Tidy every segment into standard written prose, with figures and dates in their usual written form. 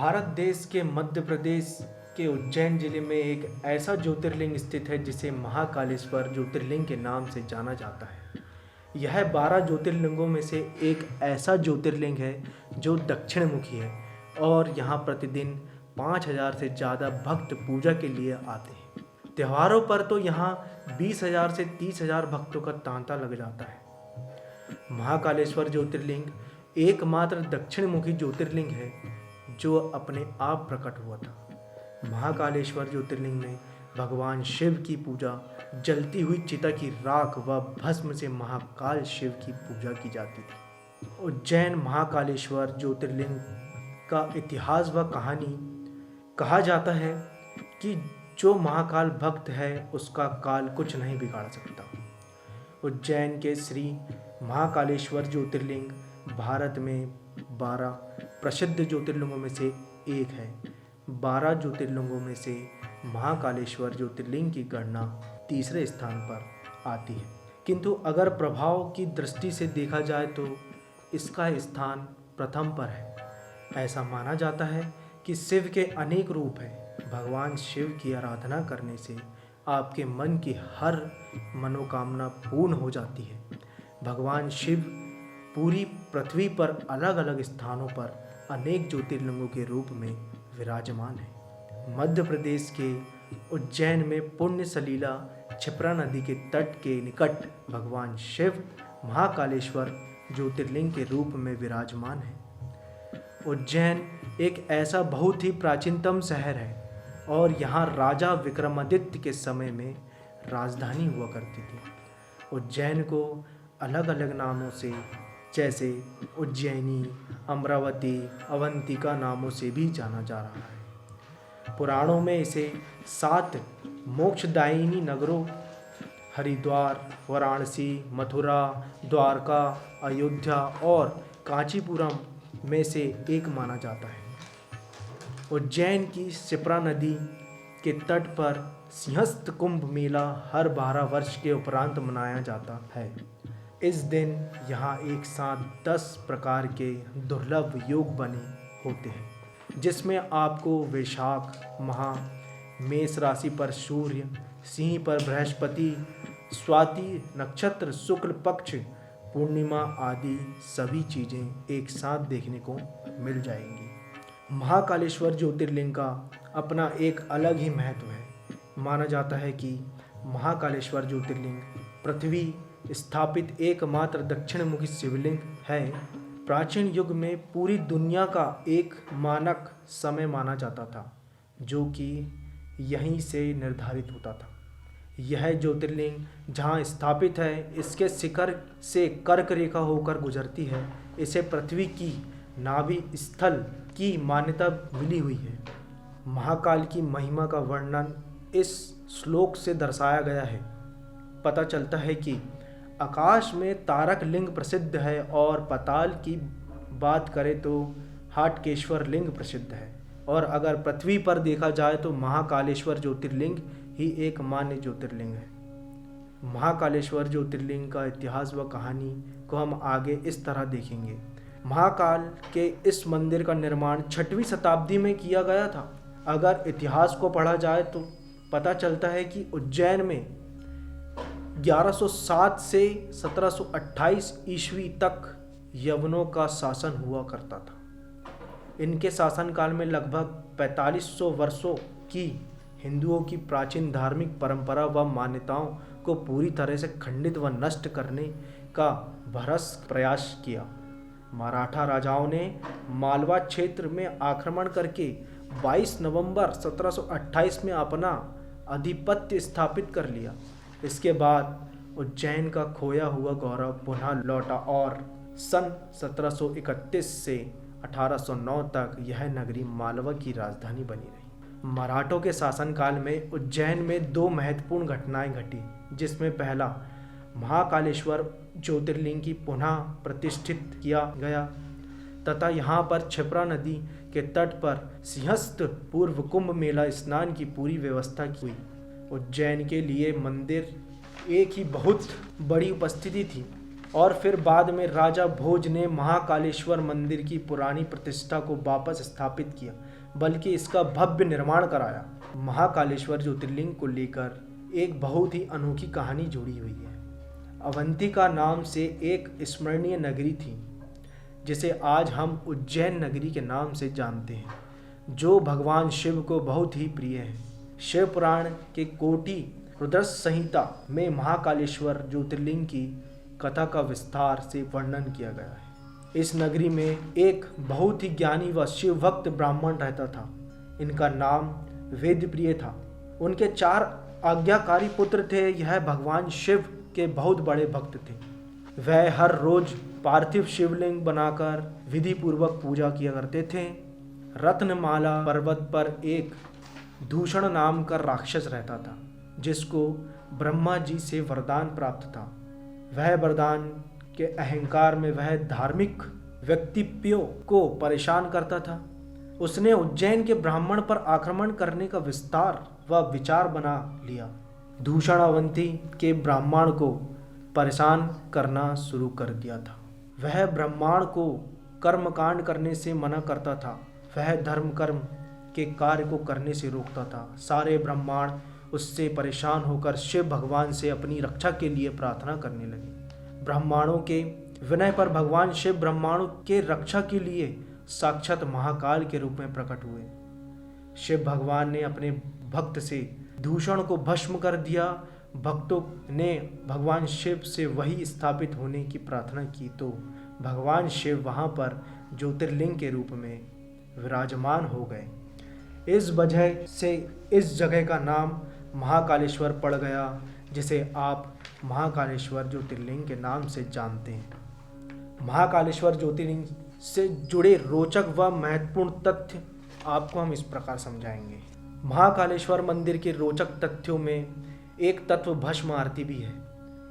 भारत देश के मध्य प्रदेश के उज्जैन जिले में एक ऐसा ज्योतिर्लिंग स्थित है जिसे महाकालेश्वर ज्योतिर्लिंग के नाम से जाना जाता है। यह 12 ज्योतिर्लिंगों में से एक ऐसा ज्योतिर्लिंग है जो दक्षिण मुखी है और यहाँ प्रतिदिन 5,000 से ज़्यादा भक्त पूजा के लिए आते हैं। त्योहारों पर तो यहाँ 20,000 से 30,000 भक्तों का तांता लग जाता है। महाकालेश्वर ज्योतिर्लिंग एकमात्र दक्षिण मुखी ज्योतिर्लिंग है जो अपने आप प्रकट हुआ था। महाकालेश्वर ज्योतिर्लिंग में भगवान शिव की पूजा जलती हुई चिता की राख व भस्म से महाकाल शिव की पूजा की जाती थी। उज्जैन महाकालेश्वर ज्योतिर्लिंग का इतिहास व कहानी कहा जाता है कि जो महाकाल भक्त है उसका काल कुछ नहीं बिगाड़ सकता। उज्जैन के श्री महाकालेश्वर ज्योतिर्लिंग भारत में 12 प्रसिद्ध ज्योतिर्लिंगों में से एक है। 12 ज्योतिर्लिंगों में से महाकालेश्वर ज्योतिर्लिंग की गणना तीसरे स्थान पर आती है, किंतु अगर प्रभाव की दृष्टि से देखा जाए तो इसका स्थान प्रथम पर है। ऐसा माना जाता है कि शिव के अनेक रूप हैं। भगवान शिव की आराधना करने से आपके मन की हर मनोकामना पूर्ण हो जाती है। भगवान शिव पूरी पृथ्वी पर अलग अलग स्थानों पर अनेक ज्योतिर्लिंगों के रूप में विराजमान है। मध्य प्रदेश के उज्जैन में पुण्य सलीला क्षिप्रा नदी के तट के निकट भगवान शिव महाकालेश्वर ज्योतिर्लिंग के रूप में विराजमान है। उज्जैन एक ऐसा बहुत ही प्राचीनतम शहर है और यहाँ राजा विक्रमादित्य के समय में राजधानी हुआ करती थी। उज्जैन को अलग अलग नामों से जैसे उज्जैनी, अमरावती, अवंतिका नामों से भी जाना जा रहा है। पुराणों में इसे 7 मोक्षदायिनी नगरों हरिद्वार, वाराणसी, मथुरा, द्वारका, अयोध्या और कांचीपुरम में से एक माना जाता है। उज्जैन की क्षिप्रा नदी के तट पर सिंहस्थ कुंभ मेला हर 12 वर्ष के उपरांत मनाया जाता है। इस दिन यहाँ एक साथ 10 प्रकार के दुर्लभ योग बने होते हैं, जिसमें आपको वैशाख माह, मेष राशि पर सूर्य, सिंह पर बृहस्पति, स्वाति नक्षत्र, शुक्ल पक्ष पूर्णिमा आदि सभी चीज़ें एक साथ देखने को मिल जाएंगी। महाकालेश्वर ज्योतिर्लिंग का अपना एक अलग ही महत्व है। माना जाता है कि महाकालेश्वर ज्योतिर्लिंग पृथ्वी स्थापित एकमात्र दक्षिण मुखी शिवलिंग है। प्राचीन युग में पूरी दुनिया का एक मानक समय माना जाता था जो कि यहीं से निर्धारित होता था। यह ज्योतिर्लिंग जहाँ स्थापित है इसके शिखर से कर्क रेखा होकर गुजरती है। इसे पृथ्वी की नाभि स्थल की मान्यता मिली हुई है। महाकाल की महिमा का वर्णन इस श्लोक से दर्शाया गया है। पता चलता है कि आकाश में तारक लिंग प्रसिद्ध है और पाताल की बात करें तो हाटकेश्वर लिंग प्रसिद्ध है, और अगर पृथ्वी पर देखा जाए तो महाकालेश्वर ज्योतिर्लिंग ही एक मान्य ज्योतिर्लिंग है। महाकालेश्वर ज्योतिर्लिंग का इतिहास व कहानी को हम आगे इस तरह देखेंगे। महाकाल के इस मंदिर का निर्माण 6वीं शताब्दी में किया गया था। अगर इतिहास को पढ़ा जाए तो पता चलता है कि उज्जैन में 1107 से 1728 ईस्वी तक यवनों का शासन हुआ करता था। इनके शासनकाल में लगभग 4500 वर्षों की हिंदुओं की प्राचीन धार्मिक परंपरा व मान्यताओं को पूरी तरह से खंडित व नष्ट करने का भरसक प्रयास किया। मराठा राजाओं ने मालवा क्षेत्र में आक्रमण करके 22 नवंबर 1728 में अपना आधिपत्य स्थापित कर लिया। इसके बाद उज्जैन का खोया हुआ गौरव पुनः लौटा और सन 1731 से 1809 तक यह नगरी मालवा की राजधानी बनी रही। मराठों के शासनकाल में उज्जैन में 2 महत्वपूर्ण घटनाएं घटी, जिसमें पहला महाकालेश्वर ज्योतिर्लिंग की पुनः प्रतिष्ठित किया गया तथा यहाँ पर क्षिप्रा नदी के तट पर सिंहस्थ पूर्व कुंभ मेला स्नान की पूरी व्यवस्था हुई। उज्जैन के लिए मंदिर एक ही बहुत बड़ी उपस्थिति थी। और फिर बाद में राजा भोज ने महाकालेश्वर मंदिर की पुरानी प्रतिष्ठा को वापस स्थापित किया, बल्कि इसका भव्य निर्माण कराया। महाकालेश्वर ज्योतिर्लिंग को लेकर एक बहुत ही अनोखी कहानी जुड़ी हुई है। अवंतिका नाम से एक स्मरणीय नगरी थी, जिसे आज हम उज्जैन नगरी के नाम से जानते हैं, जो भगवान शिव को बहुत ही प्रिय है। शिव पुराण के कोटि रुद्रश संहिता में महाकालेश्वर ज्योतिर्लिंग की कथा का विस्तार से वर्णन किया गया है। इस नगरी में एक बहुत ही ज्ञानी व शिव भक्त ब्राह्मण रहता था। इनका नाम वेदप्रिय था। उनके 4 आज्ञाकारी पुत्र थे। यह भगवान शिव के बहुत बड़े भक्त थे। वह हर रोज पार्थिव शिवलिंग बनाकर विधि पूर्वक पूजा किया करते थे। रत्नमाला पर्वत पर एक दूषण नाम का राक्षस रहता था, जिसको ब्रह्मा जी से वरदान प्राप्त था। वह वरदान के अहंकार में वह धार्मिक व्यक्तित्वों को परेशान करता था। उसने उज्जैन के ब्राह्मण पर आक्रमण करने का विस्तार व विचार बना लिया। दूषण अवंती के ब्राह्मण को परेशान करना शुरू कर दिया था। वह ब्राह्मण को कर्मकांड करने से मना करता था। वह धर्म कर्म के कार्य को करने से रोकता था। सारे ब्राह्मण उससे परेशान होकर शिव भगवान से अपनी रक्षा के लिए प्रार्थना करने लगे। ब्राह्मणों के विनय पर भगवान शिव ब्राह्मणों के रक्षा के लिए साक्षात महाकाल के रूप में प्रकट हुए। शिव भगवान ने अपने भक्त से दूषण को भस्म कर दिया। भक्तों ने भगवान शिव से वही स्थापित होने की प्रार्थना की तो भगवान शिव वहां पर ज्योतिर्लिंग के रूप में विराजमान हो गए। इस वजह से इस जगह का नाम महाकालेश्वर पड़ गया, जिसे आप महाकालेश्वर ज्योतिर्लिंग के नाम से जानते हैं। महाकालेश्वर ज्योतिर्लिंग से जुड़े रोचक व महत्वपूर्ण तथ्य आपको हम इस प्रकार समझाएंगे। महाकालेश्वर मंदिर के रोचक तथ्यों में एक तत्व भस्म आरती भी है।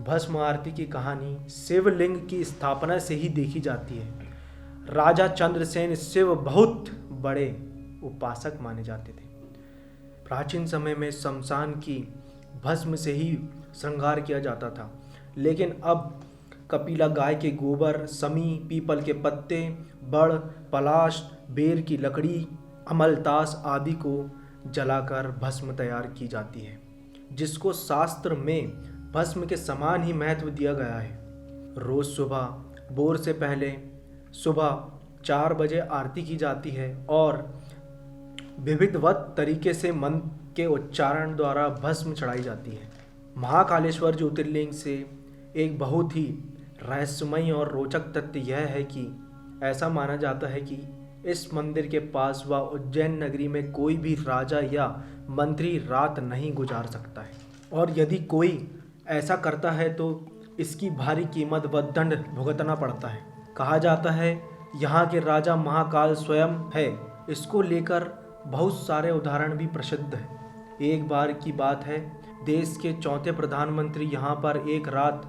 भस्म आरती की कहानी शिवलिंग की स्थापना से ही देखी जाती है। राजा चंद्रसेन शिव बहुत बड़े उपासक माने जाते थे। प्राचीन समय में शमशान की भस्म से ही श्रृंगार किया जाता था, लेकिन अब कपिला गाय के गोबर, समी, पीपल के पत्ते, बड़, पलाश, बेर की लकड़ी, अमलतास आदि को जलाकर भस्म तैयार की जाती है, जिसको शास्त्र में भस्म के समान ही महत्व दिया गया है। रोज सुबह भोर से पहले सुबह 4 बजे आरती की जाती है और विधिवत तरीके से मंत्र के उच्चारण द्वारा भस्म चढ़ाई जाती है। महाकालेश्वर ज्योतिर्लिंग से एक बहुत ही रहस्यमय और रोचक तथ्य यह है कि ऐसा माना जाता है कि इस मंदिर के पास व उज्जैन नगरी में कोई भी राजा या मंत्री रात नहीं गुजार सकता है, और यदि कोई ऐसा करता है तो इसकी भारी कीमत व दंड भुगतना पड़ता है। कहा जाता है यहाँ के राजा महाकाल स्वयं है। इसको लेकर बहुत सारे उदाहरण भी प्रसिद्ध हैं। एक बार की बात है, देश के 4थे प्रधानमंत्री यहाँ पर एक रात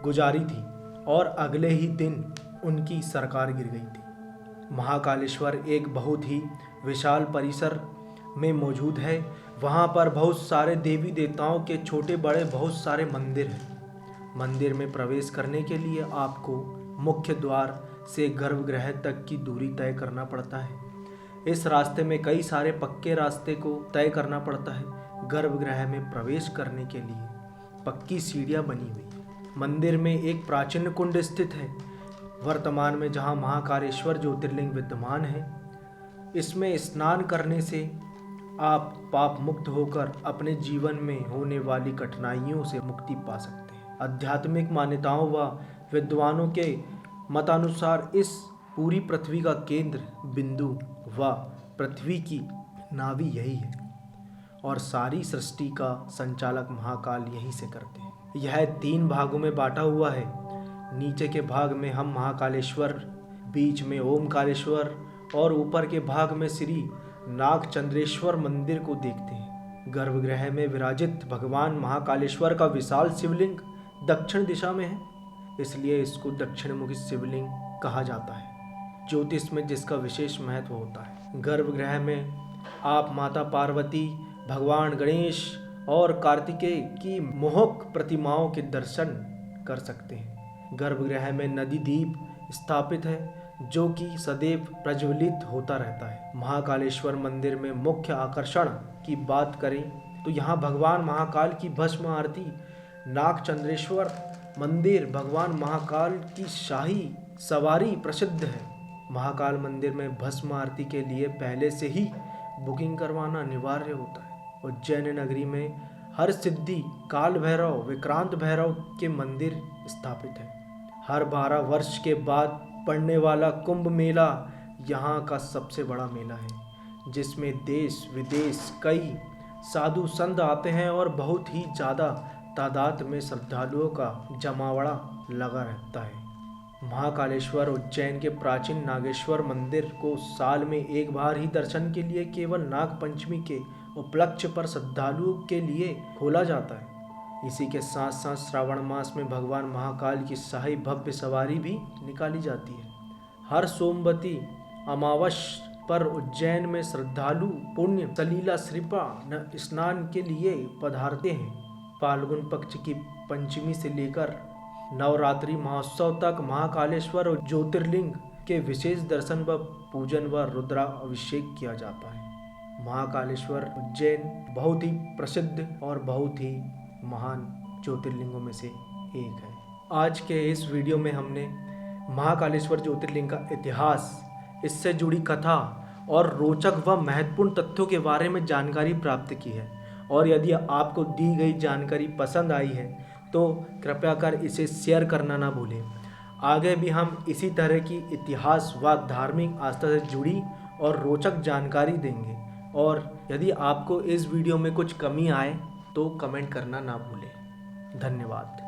गुजारी थी और अगले ही दिन उनकी सरकार गिर गई थी। महाकालेश्वर एक बहुत ही विशाल परिसर में मौजूद है। वहाँ पर बहुत सारे देवी देवताओं के छोटे बड़े बहुत सारे मंदिर हैं। मंदिर में प्रवेश करने के लिए आपको मुख्य द्वार से गर्भगृह तक की दूरी तय करना पड़ता है। इस रास्ते में कई सारे पक्के रास्ते को तय करना पड़ता है। गर्भगृह में प्रवेश करने के लिए पक्की सीढ़ियाँ बनी हुई। मंदिर में एक प्राचीन कुंड स्थित है वर्तमान में, जहाँ महाकालेश्वर ज्योतिर्लिंग विद्यमान है। इसमें स्नान करने से आप पाप मुक्त होकर अपने जीवन में होने वाली कठिनाइयों से मुक्ति पा सकते हैं। आध्यात्मिक मान्यताओं व विद्वानों के मतानुसार इस पूरी पृथ्वी का केंद्र बिंदु व पृथ्वी की नाभि यही है और सारी सृष्टि का संचालक महाकाल यहीं से करते हैं। यह 3 भागों में बांटा हुआ है। नीचे के भाग में हम महाकालेश्वर, बीच में ओमकारेश्वर और ऊपर के भाग में श्री नागचंद्रेश्वर मंदिर को देखते हैं। गर्भगृह में विराजित भगवान महाकालेश्वर का विशाल शिवलिंग दक्षिण दिशा में है, इसलिए इसको दक्षिणमुखी शिवलिंग कहा जाता है, ज्योतिष में जिसका विशेष महत्व होता है। गर्भगृह में आप माता पार्वती, भगवान गणेश और कार्तिकेय की मोहक प्रतिमाओं के दर्शन कर सकते हैं। गर्भगृह में नदी दीप स्थापित है जो कि सदैव प्रज्वलित होता रहता है। महाकालेश्वर मंदिर में मुख्य आकर्षण की बात करें तो यहाँ भगवान महाकाल की भस्म आरती, नागचंद्रेश्वर मंदिर भगवान महाकाल की शाही सवारी प्रसिद्ध है। महाकाल मंदिर में भस्म आरती के लिए पहले से ही बुकिंग करवाना अनिवार्य होता है। उज्जैन नगरी में हर सिद्धि, काल भैरव, विक्रांत भैरव के मंदिर स्थापित हैं। हर 12 वर्ष के बाद पड़ने वाला कुंभ मेला यहाँ का सबसे बड़ा मेला है, जिसमें देश विदेश कई साधु संत आते हैं और बहुत ही ज़्यादा तादाद में श्रद्धालुओं का जमावड़ा लगा रहता है। महाकालेश्वर उज्जैन के प्राचीन नागेश्वर मंदिर को साल में एक बार ही दर्शन के लिए केवल नाग पंचमी के उपलक्ष्य पर श्रद्धालुओं के लिए खोला जाता है। इसी के साथ साथ श्रावण मास में भगवान महाकाल की शाही भव्य सवारी भी निकाली जाती है। हर सोमवती अमावस्या पर उज्जैन में श्रद्धालु पुण्य सलीला श्रीपा स्नान के लिए पधारते हैं। फाल्गुन पक्ष की पंचमी से लेकर नवरात्रि महोत्सव तक महाकालेश्वर और ज्योतिर्लिंग के विशेष दर्शन व पूजन व रुद्राभिषेक किया जाता है। महाकालेश्वर उज्जैन बहुत ही प्रसिद्ध और बहुत ही महान ज्योतिर्लिंगों में से एक है। आज के इस वीडियो में हमने महाकालेश्वर ज्योतिर्लिंग का इतिहास, इससे जुड़ी कथा और रोचक व महत्वपूर्ण तथ्यों के बारे में जानकारी प्राप्त की है। और यदि आपको दी गई जानकारी पसंद आई है तो कृपया कर इसे शेयर करना ना भूलें। आगे भी हम इसी तरह की इतिहास व धार्मिक आस्था से जुड़ी और रोचक जानकारी देंगे। और यदि आपको इस वीडियो में कुछ कमी आए तो कमेंट करना ना भूलें। धन्यवाद।